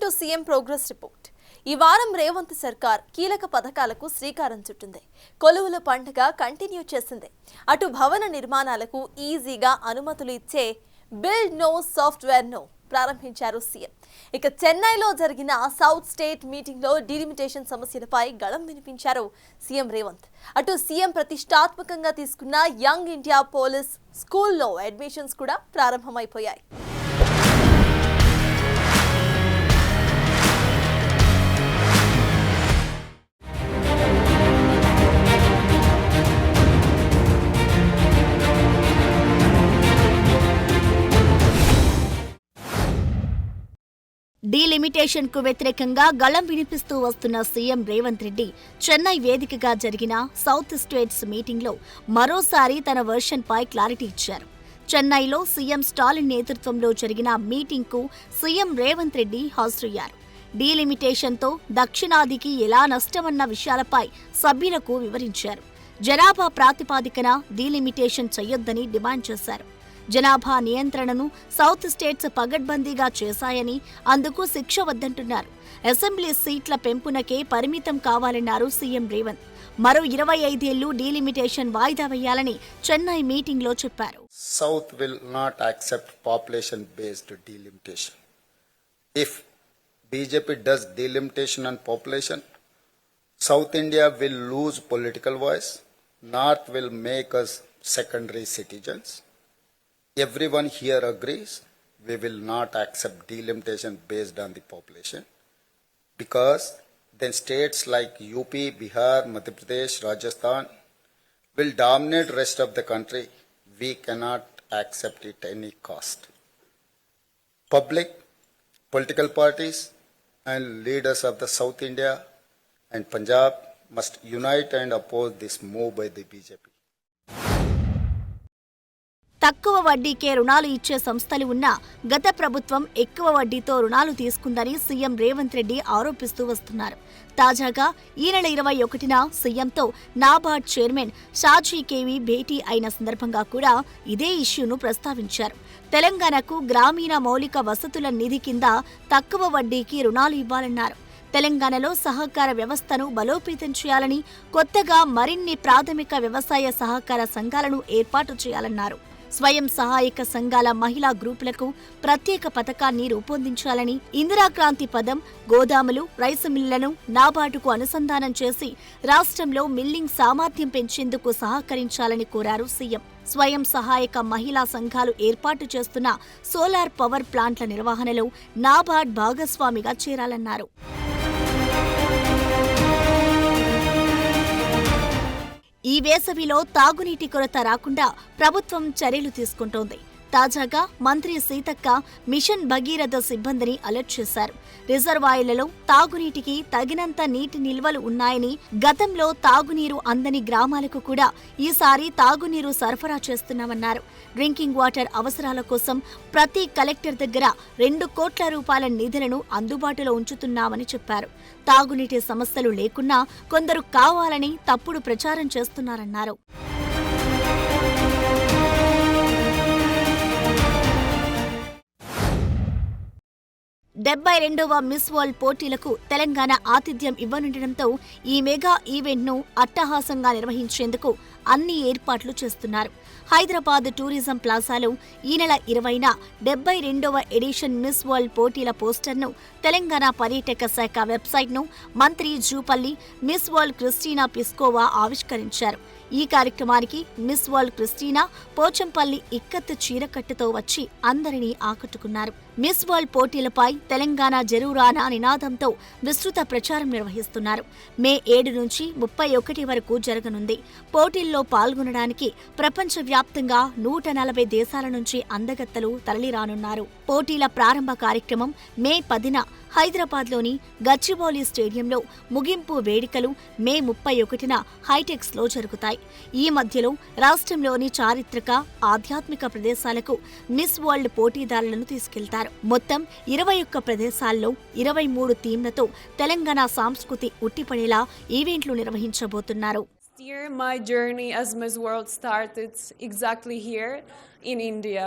To CM progress report. ఈ వారం రేవంత్ సర్కార్ కీలక పథకాలకు శ్రీకారం చుట్టింది. కొలువుల పండుగ కంటిన్యూ చేసింది. అటు భవన నిర్మాణాలకు ఈజీగా అనుమతులు ఇచ్చే బిల్డ్ నో సాఫ్ట్వేర్ నో ప్రారంభించారు సీఎం. ఇక చెన్నైలో జరిగిన సౌత్ స్టేట్ మీటింగ్ లో డిలిమిటేషన్ సమస్యలపై గళం వినిపించారు సీఎం రేవంత్. అటు సీఎం ప్రతిష్టాత్మకంగా తీసుకున్న యంగ్ ఇండియా పోలీస్ స్కూల్లో అడ్మిషన్స్ కూడా ప్రారంభమైపోయాయి. డీలిమిటేషన్ కు వ్యతిరేకంగా గళం వినిపిస్తూ వస్తున్న సీఎం రేవంత్ రెడ్డి చెన్నై వేదికగా జరిగిన సౌత్ స్టేట్స్ మీటింగ్ లో మరోసారి తన వర్షన్ పై క్లారిటీ ఇచ్చారు. చెన్నైలో సీఎం స్టాలిన్ నేతృత్వంలో జరిగిన మీటింగ్ కు సీఎం రేవంత్ రెడ్డి హాజరయ్యారు. డీలిమిటేషన్ తో దక్షిణాదికి ఎలా నష్టమన్న విషయాలపై సభ్యులకు వివరించారు. జనాభా ప్రాతిపాదికన డీలిమిటేషన్ చేయొద్దని డిమాండ్ చేశారు. జనాభా నియంత్రణను సౌత్ స్టేట్స్ పగడ్బందీగా చేశాయని, అందుకు శిక్ష వద్దంటున్నారు. అసెంబ్లీ సీట్ల పెంపునకే పరిమితం కావాలన్నారు సీఎం రేవంత్. మరో 25 ఏళ్లు డీలిమిటేషన్ వాయిదా వేయాలని చెన్నై మీటింగ్ లో చెప్పారు. South will not accept population based delimitation. If BJP does delimitation on population, south India will lose political voice. North will make us secondary citizens. Everyone here agrees we will not accept delimitation based on the population, because then states like UP, Bihar, Madhya Pradesh, Rajasthan will dominate rest of the country. We cannot accept it at any cost. Public, political parties and leaders of the South India and Punjab must unite and oppose this move by the BJP. తక్కువ వడ్డీకే రుణాలు ఇచ్చే సంస్థలు ఉన్నా గత ప్రభుత్వం ఎక్కువ వడ్డీతో రుణాలు తీసుకుందని సీఎం రేవంత్ రెడ్డి ఆరోపిస్తూ వస్తున్నారు. తాజాగా ఈ నెల 21న సీఎంతో నాబార్డ్ చైర్మన్ షాజీ కేవి భేటీ అయిన సందర్భంగా కూడా ఇదే ఇష్యూను ప్రస్తావించారు. తెలంగాణకు గ్రామీణ మౌలిక వసతుల నిధి కింద తక్కువ వడ్డీకి రుణాలు ఇవ్వాలన్నారు. తెలంగాణలో సహకార వ్యవస్థను బలోపేతం చేయాలని, కొత్తగా మరిన్ని ప్రాథమిక వ్యవసాయ సహకార సంఘాలను ఏర్పాటు చేయాలన్నారు. స్వయం సహాయక సంఘాల మహిళా గ్రూపులకు ప్రత్యేక పథకాన్ని రూపొందించాలని, ఇందిరాక్రాంతి పదం, గోదాములు, రైసు మిల్లులను నాబార్డుకు అనుసంధానం చేసి రాష్ట్రంలో మిల్లింగ్ సామర్థ్యం పెంచేందుకు సహకరించాలని కోరారు సీఎం. స్వయం సహాయక మహిళా సంఘాలు ఏర్పాటు చేస్తున్న సోలార్ పవర్ ప్లాంట్ల నిర్వహణలో నాబార్డ్ భాగస్వామిగా చేరాలన్నారు. ఈ వేసవిలో తాగునీటి కొరత రాకుండా ప్రభుత్వం చర్యలు తీసుకుంటోంది. తాజాగా మంత్రి సీతక్క మిషన్ భగీరథ సిబ్బందిని అలర్ట్ చేశారు. రిజర్వాయర్లలో తాగునీటికి తగినంత నీటి నిల్వలు ఉన్నాయని, గతంలో తాగునీరు అందని గ్రామాలకు కూడా ఈసారి తాగునీరు సరఫరా చేస్తున్నామన్నారు. డ్రింకింగ్ వాటర్ అవసరాల కోసం ప్రతి కలెక్టర్ దగ్గర 2 కోట్ల రూపాయల నిధులను అందుబాటులో ఉంచుతున్నామని చెప్పారు. తాగునీటి సమస్యలు లేకున్నా కొందరు కావాలని తప్పుడు ప్రచారం చేస్తున్నారన్నారు. 72వ మిస్ వరల్డ్ పోటీలకు తెలంగాణ ఆతిథ్యం ఇవ్వనుండటంతో ఈ మెగా ఈవెంట్ను అట్టహాసంగా నిర్వహించేందుకు అన్ని ఏర్పాట్లు చేస్తున్నారు. హైదరాబాద్ టూరిజం ప్లాజాలో ఈ నెల 20న 72వ ఎడిషన్ మిస్ వరల్డ్ పోటీల పోస్టర్ను తెలంగాణ పర్యాటక శాఖ వెబ్సైట్ను మంత్రి Jupally miss world Kristina Piskova ఆవిష్కరించారు. ఈ కార్యక్రమానికి miss world Kristina Pochampally ikat చీరకట్టుతో వచ్చి అందరినీ ఆకట్టుకున్నారు. మిస్ వరల్డ్ పోటీలపై తెలంగాణ జరూరానా నినాదంతో విస్తృత ప్రచారం నిర్వహిస్తున్నారు. మే 7 నుంచి 31 వరకు జరగనుంది. పోటీల్లో పాల్గొనడానికి ప్రపంచవ్యాప్తంగా 140 దేశాల నుంచి అందగత్తలు తరలిరానున్నారు. పోటీల ప్రారంభ కార్యక్రమం మే 10న హైదరాబాద్లోని గచ్చిబౌలి స్టేడియంలో, ముగింపు వేడుకలు మే 31న హైటెక్స్లో జరుగుతాయి. ఈ మధ్యలో రాష్ట్రంలోని చారిత్రక, ఆధ్యాత్మిక ప్రదేశాలకు మిస్ వరల్డ్ పోటీదారులను తీసుకెళ్తారు. మొత్తం 21 ప్రదేశాల్లో 23 థీమ్లతో తెలంగాణ సంస్కృతి ఉట్టిపడేలా ఈవెంట్లు నిర్వహించబోతున్నారు. My journey as Miss World started exactly here in India,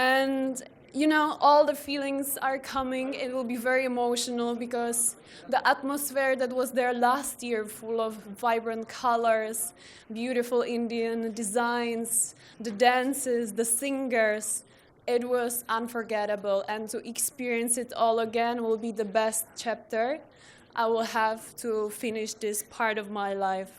and you know, all the feelings are coming. It will be very emotional because the atmosphere that was there last year, full of vibrant colors, beautiful Indian designs, the dances, the singers, it was unforgettable. And to experience it all again will be the best chapter I will have to finish this part of my life.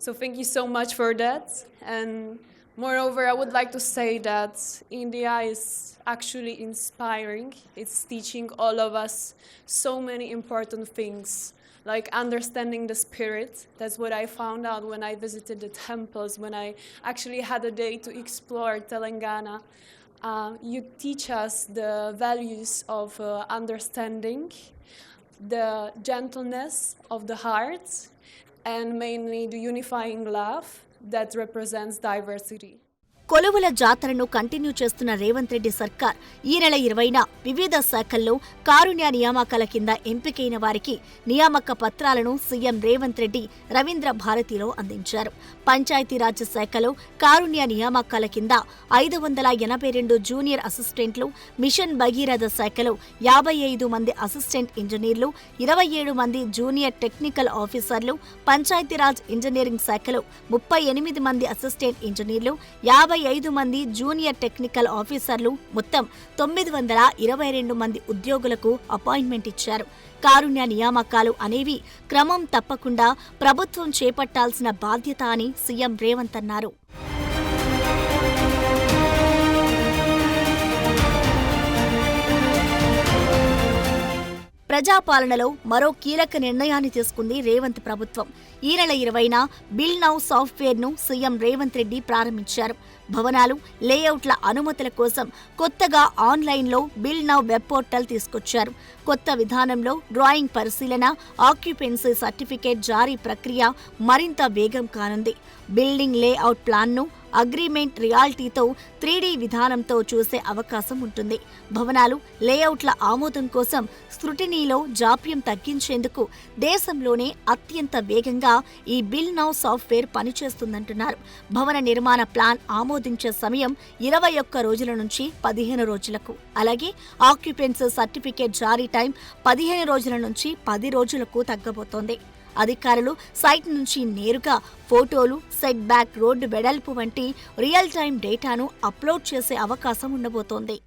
So thank you so much for that. And moreover, I would like to say that India is actually inspiring. It's teaching all of us so many important things, like understanding the spirit. That's what I found out when I visited the temples, when I actually had a day to explore Telangana. You teach us the values of understanding, the gentleness of the heart, and mainly the unifying love that represents diversity. కొలువుల జాతరను continue చేస్తున్న రేవంత్ రెడ్డి సర్కార్ ఈ నెల 20న వివిధ శాఖల్లో కారుణ్య నియామకాల కింద ఎంపికైన వారికి నియామక పత్రాలను సీఎం రేవంత్ రెడ్డి రవీంద్ర భారతిలో అందించారు. పంచాయతీరాజ్ శాఖలో కారుణ్య నియామకాల కింద 582 జూనియర్ అసిస్టెంట్లు, మిషన్ భగీరథ శాఖలో 55 మంది అసిస్టెంట్ ఇంజనీర్లు, 27 మంది జూనియర్ టెక్నికల్ ఆఫీసర్లు, పంచాయతీరాజ్ ఇంజనీరింగ్ శాఖలో 38 మంది అసిస్టెంట్ ఇంజనీర్లు, 55 మంది జూనియర్ టెక్నికల్ ఆఫీసర్లు, మొత్తం 922 మంది ఉద్యోగులకు అపాయింట్మెంట్ ఇచ్చారు. కారుణ్య నియామకాలు అనేవి క్రమం తప్పకుండా ప్రభుత్వం చేపట్టాల్సిన బాధ్యత అని సీఎం రేవంత్ అన్నారు. ప్రజాపాలనలో మరో కీలక నిర్ణయాన్ని తీసుకుంది రేవంత్ ప్రభుత్వం. ఈ నెల 20న బిల్ నౌ సాఫ్ట్వేర్ను సీఎం రేవంత్ రెడ్డి ప్రారంభించారు. భవనాలు, లేఅవుట్ల అనుమతుల కోసం కొత్తగా ఆన్లైన్లో బిల్ నౌ వెబ్ పోర్టల్ తీసుకొచ్చారు. కొత్త విధానంలో డ్రాయింగ్ పరిశీలన, ఆక్యుపెన్సీ సర్టిఫికేట్ జారీ ప్రక్రియ మరింత వేగం కానుంది. బిల్డింగ్ లేఅవుట్ ప్లాన్ను అగ్రిమెంట్ రియాలిటీతో 3D విధానంతో చూసే అవకాశం ఉంటుంది. భవనాలు, లేఅవుట్ల ఆమోదం కోసం స్క్రూటినీలో జాప్యం తగ్గించేందుకు దేశంలోనే అత్యంత వేగంగా ఈ బిల్ నౌ సాఫ్ట్వేర్ పనిచేస్తుందంటున్నారు. భవన నిర్మాణ ప్లాన్ ఆమోదించే సమయం 21 రోజుల నుంచి 15 రోజులకు, అలాగే ఆక్యుపెన్సీ సర్టిఫికేట్ జారీ టైం 15 రోజుల నుంచి 10 రోజులకు తగ్గబోతోంది. అధికారులు సైట్ నుంచి నేరుగా ఫోటోలు, సెట్ బ్యాక్, రోడ్డు వెడల్పు వంటి రియల్ టైం డేటాను అప్లోడ్ చేసే అవకాశం ఉండబోతోంది.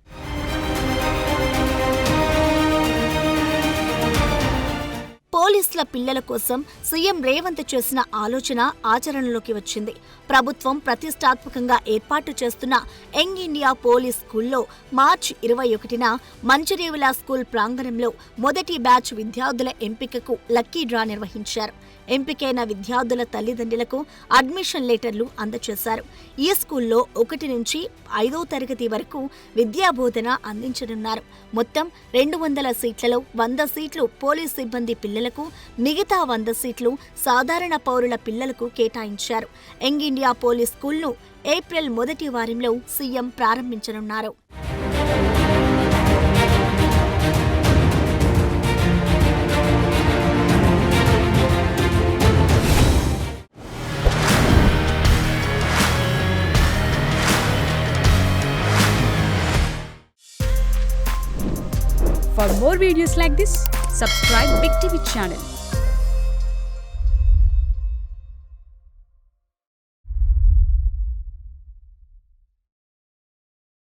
పోలీసుల పిల్లల కోసం సీఎం రేవంత్ చేసిన ఆలోచన ఆచరణలోకి వచ్చింది. ప్రభుత్వం ప్రతిష్టాత్మకంగా ఏర్పాటు చేస్తున్న యంగ్ ఇండియా పోలీస్ స్కూల్లో మార్చి 21న మంచిరేవుల స్కూల్ ప్రాంగణంలో మొదటి బ్యాచ్ విద్యార్థుల ఎంపికకు లక్కీ డ్రా నిర్వహించారు. ఎంపికైన విద్యార్థుల తల్లిదండ్రులకు అడ్మిషన్ లెటర్లు అందజేశారు. ఈ స్కూల్లో 1 నుంచి 5వ తరగతి వరకు విద్యాబోధన అందించనున్నారు. మొత్తం 200 సీట్లలో 100 సీట్లు పోలీస్ సిబ్బంది పిల్లలకు, మిగతా 100 సీట్లు సాధారణ పౌరుల పిల్లలకు కేటాయించారు. యంగ్ ఇండియా పోలీస్ స్కూల్ను ఏప్రిల్ మొదటి వారంలో సీఎం ప్రారంభించనున్నారు. For more videos like this, subscribe Big TV channel.